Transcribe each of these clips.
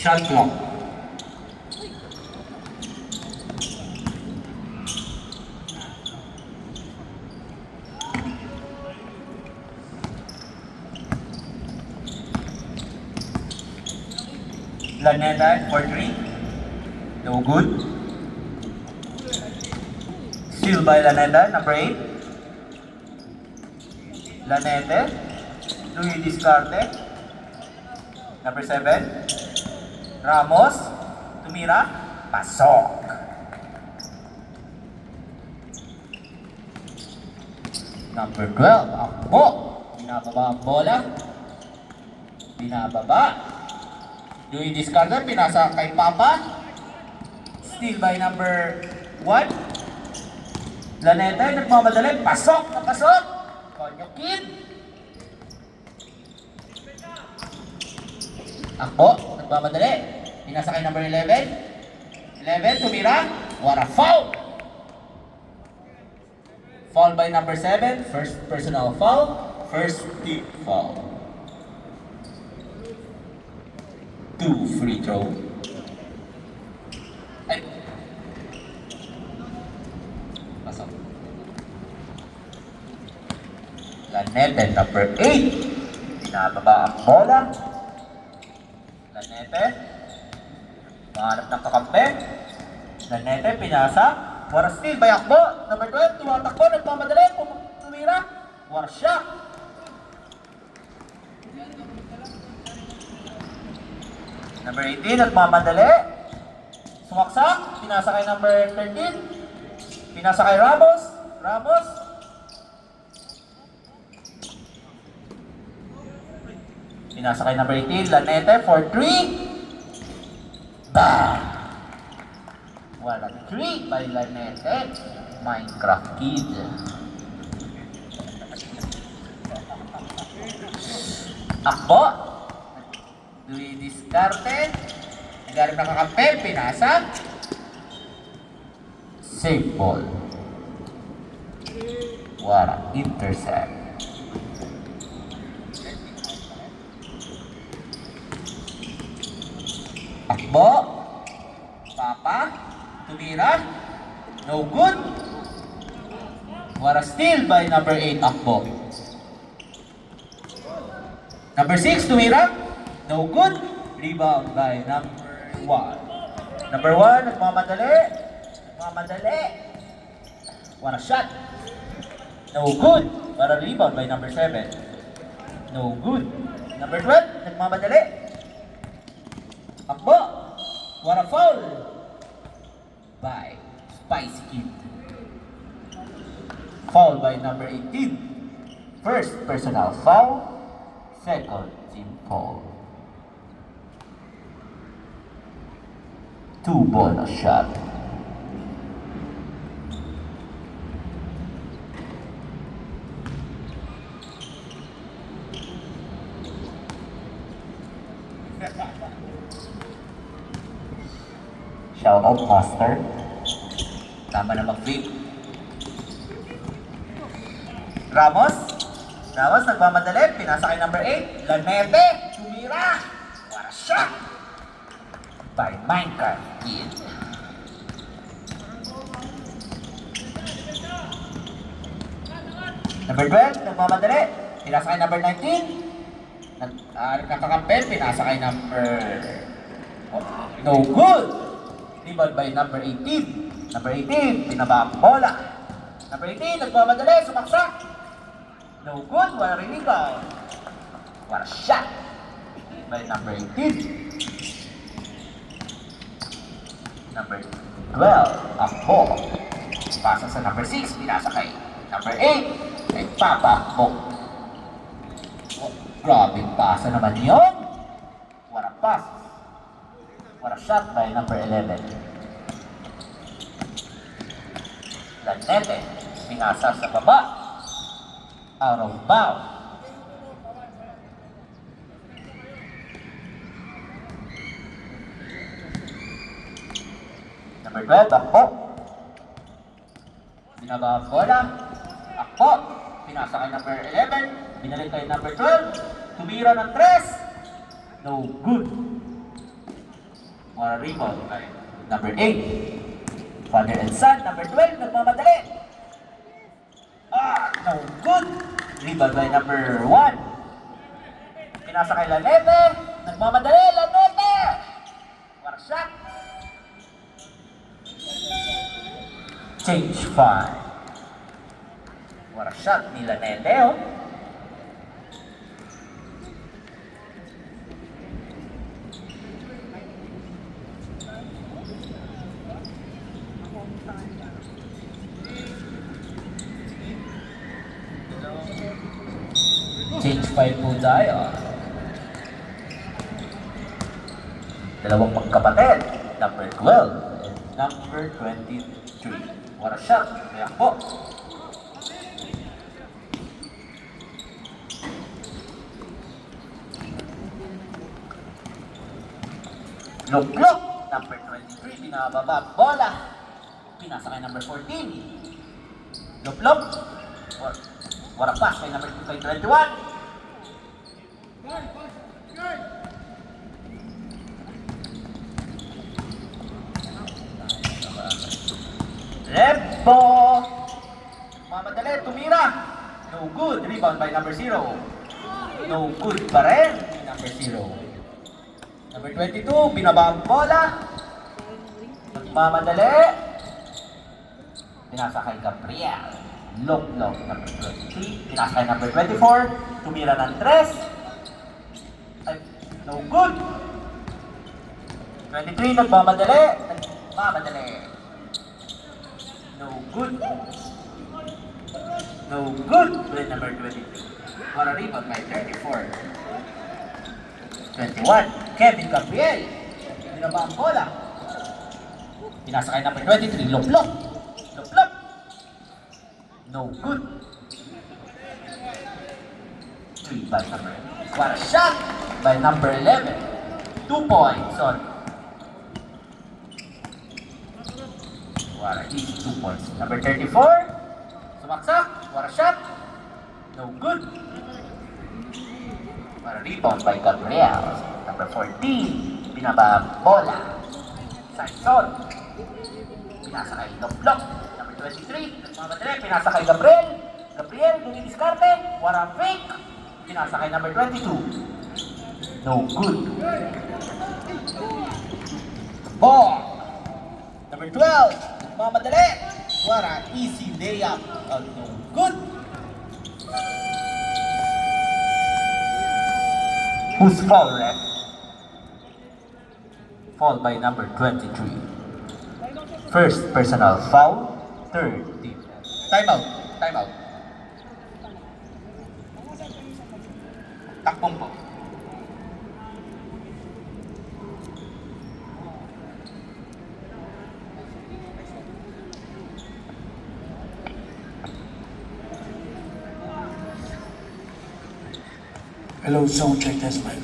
Shot clock. Laneda for 3. No good. Steal by Laneda, number 8. Lanete. Do you discard it? Number 7. Ramos. Tumira. Pasok. Number 12. Akbo. Binababa ang bola. Binababa. Do you discard it? Pinasa kay Papa. Steal by number 1. Lanete. Nagmamadali. Pasok na pasok. Konyo Kid. Akbo, nagmamadali. Pinasa kay number 11. 11, tumira. What a foul! Foul by number 7. First personal foul. First team foul. 2 free throw. Ay. Pasok. Lanete, number 8. Pinababa ang bola. Lanete. Mahanap ng kakampi. Lanete, pinasa. War steal by Akbo. Number 12, tumatakbo, nagmamadali. Tumira. War shot. Number 18, nagmamadali. Sumaksak. Pinasa kay number 13. Pinasa kay Ramos. Ramos. Pinasa kay number 18, Lanete for 3. Bang! Walang 3 by Lanete. Minecraft Kid. Akbo. Dui diskarte. Nagharap na kakampi. Pinasa. Safe ball. Walang intercept. Akbo. Papa. Tumira. No good. What a steal by number 8, Akbo. Number 6, tumira. No good. Rebound by number 1. Number 1, nagmamadali. Nagmamadali. What a shot. No good. What a rebound by number 7. No good. Number 12, nagmamadali. Akbo. What a foul by Spice Kid. Foul by number 18. First personal foul. Second team foul. 2 bonus shot. Shout out master. Tama na mag-flip. Ramos. Ramos nagmamadali. Pinasa kay number 8. Lanete. Tumira. What a shot. By Minecraft Kid. Number 12. Nagmamadali. Pinasa kay number 19. Nagkakampel. Pinasa kay number... No good. Rebound by number 18. Number 18, pinaba ang bola. Number 18, nagmamadali, sumaksak. No good, wala rin rebound. What a shot by number 18. Number 12, Akbo. Pasa sa number 6, pinasa kay number 8. Kay Papa Akbo. Oh, grabe pasa naman yun. What a pass. What a shot by number 11. Lanete, pinasa sa baba. Out of bounds. Number 12, Akbo. Binaba ang bola. Akbo. Pinasa kay number 11. Binalik kay number 12. Tumira ng 3. No good. What a rebound by number 8. Father and son, number 12, nagmamadali. No good. Rebound by number 1. Pinasa kay Lanete. Nagmamadali, Lanete! What a shot. Change 5. What a shot ni Lanete, oh. Change 5 po tayo. Dalawang magkapatid. Number 12 and number 23. What a shot. Kaya po. Look. Number 23. Binababa. Bola. Pinasa kay number 14. Look. What a pass kay number 21. Lempo! Mamadali, tumira. No good. Rebound by number 0. No good pa rin. Number 0. Number 22, binaba ang bola. Nagmamadali. Pinasa kay Gabriel. Look, number 23. Pinasa kay number 24. Tumira ng 3. Ay, no good. 23, nagmamadali. No good. No good. Play number 23. What a rebound by 34. 21. Kevin Gabriel. Binaba ang bola. Pinasa kay number 23. Look. No good. 3 by number. What a shot by number 11. 2 points on. What a easy 2 points. Number 34. Sumaksak. What a shot. No good. What a rebound by Gabriel. Number 14. Binaba ang bola. Saison. Pinasa kay Lock. Number 23. Nagmamadali. Pinasa kay Gabriel. Dumidiskarte. What a fake. Pinasa kay number 22. No good. Ball. Number 12. Nagmamadali. What an easy layup. No good. Who's foul, ref? Foul by number 23. First personal foul. Third team. Time out. Takbong po. Hello, sound check, test mic.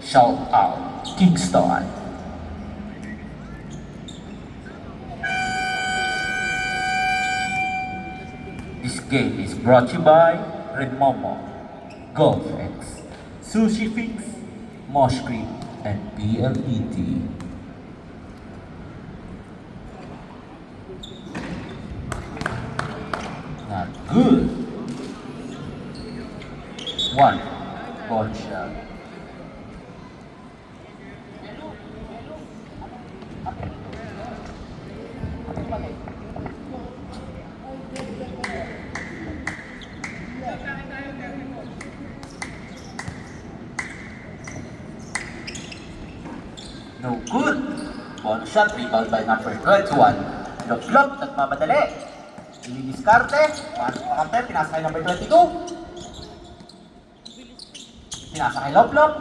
Shout out, Kingston. This game is brought to you by Red Momo, Golf X, Sushi Fix, Mosh Cream, and PLET. Not good. 1 ball shot. No good. Ball shot, rebound by number 21. Lock, nagmamadali. Dinidiskarte. Pasok pa kante, pinasa kay number 22. Pinasa kay Loplop.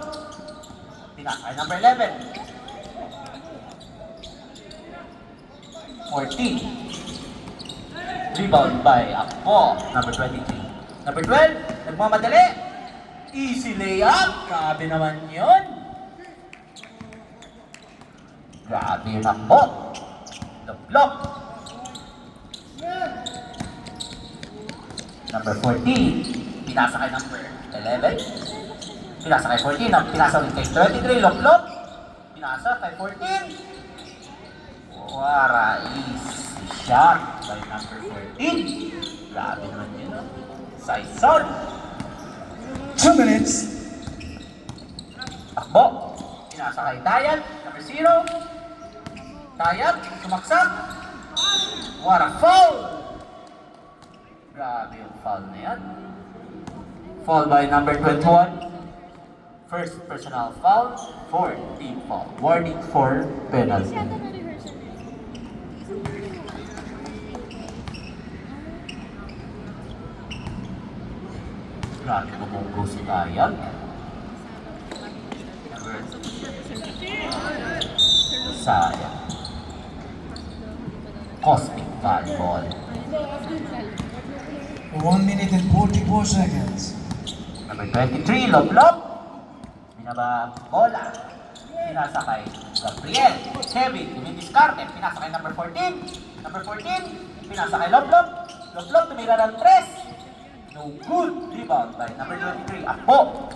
Pinasa kay number 11. 14. Rebound by Akpo, number 23. Number 12, nagmamadali. Easy layup. Grabe naman yun. Grabe yun Akpo. Loplop. Number 14. Pinasa kay number 11. Pinasa kay 14, pinasa ulit kay 23, Loplop. pinasa kay 14. Wara easy shot by number 14. Grabe naman yun. Saison. 2 minutes. Takbo. Pinasa kay Tayat, number 0. Tayat, sumaksak. What a foul! Grabe yung foul na yan. Foul by number 21. First personal foul, 4 team foul. Warning for penalty. Grabe bumunggo si Tayat. Sayang. Cosmic volleyball. 1 minute and 44 seconds. Number 23, Lob. Binaba bola. Pinasa kay Gabriel. Kevin, dumidiskarte. Pinasa kay number 14. Number 14, pinasa kay Lob. Lob, tumira ng 3. No good. Rebound by number 23. Akbo.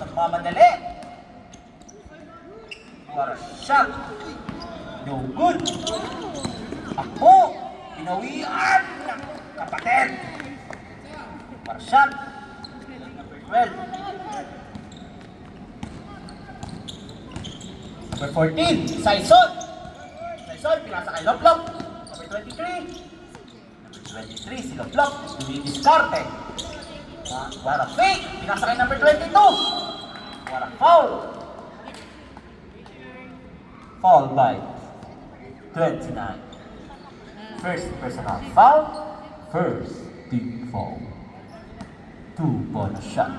Nagmamadali. What a shot. No good. Akbo. Pinawian ng kapatid. What a shot. Number 12. Number 14, Saison, pinasa kay Lob. Number 23. Number 23, si Lob. Dumidiskarte. What a fake. Pinasa kay number 22. What a foul. Foul by 29. First personal foul. First team foul. 2 bonus shot.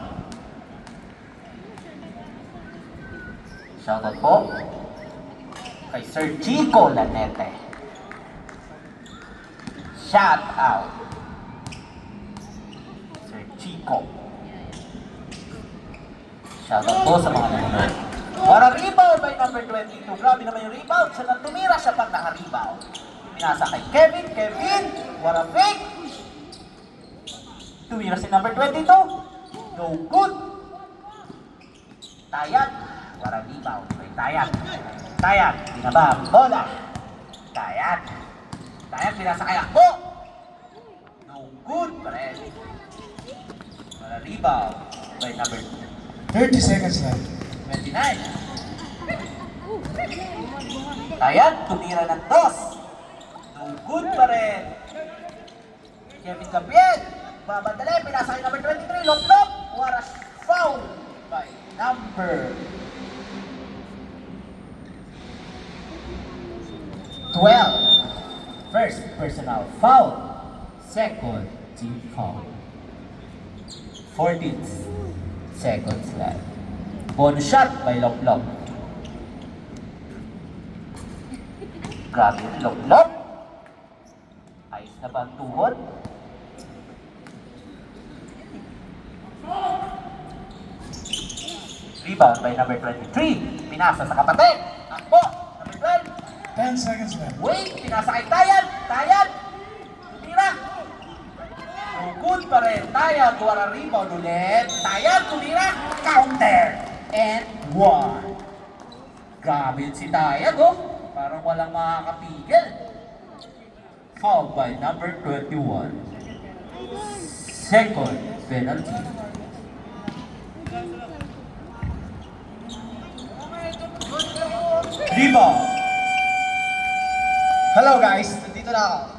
Shoutout po kay Sir Chico Lanete. Shout out. Sir Chico. Shoutout po sa mga nanonood. Para rebound by number 22. Grabe naman yung rebound. Siya nang tumira siya pag naka-rebound. Pinasa kay Kevin. What a fake. Tumira si number 22. No good. Tayat. What a rebound by Tayat. Binaba. Bola. Tayat, pinasa kay Akbo. No good pa rin. What a rebound by number 30 seconds left. 29. Tayat, tumira ng 2. No good pa rin. Kevin Gabriel. Babandali, pinasa kay number 23. Lob. What a foul by number 12. First personal foul. Second team foul. 14 seconds left. Bonus shot by Lob. Grabe yung Lob. Ayos na ba ang tuhod? Rebound by number 23. Pinasa sa kapatid. Akbo. Number 12. 10 seconds left. Wait, pinasa kay Tayat. Tumira. No good pa rin. Tayat, wala rebound ulit. Tayat, tumira. Counter. And 1. Grabe yun si Tayat, oh. Parang walang makakapigil. Foul by number 21. Second penalty. Rebound. Hello guys, nandito na ako.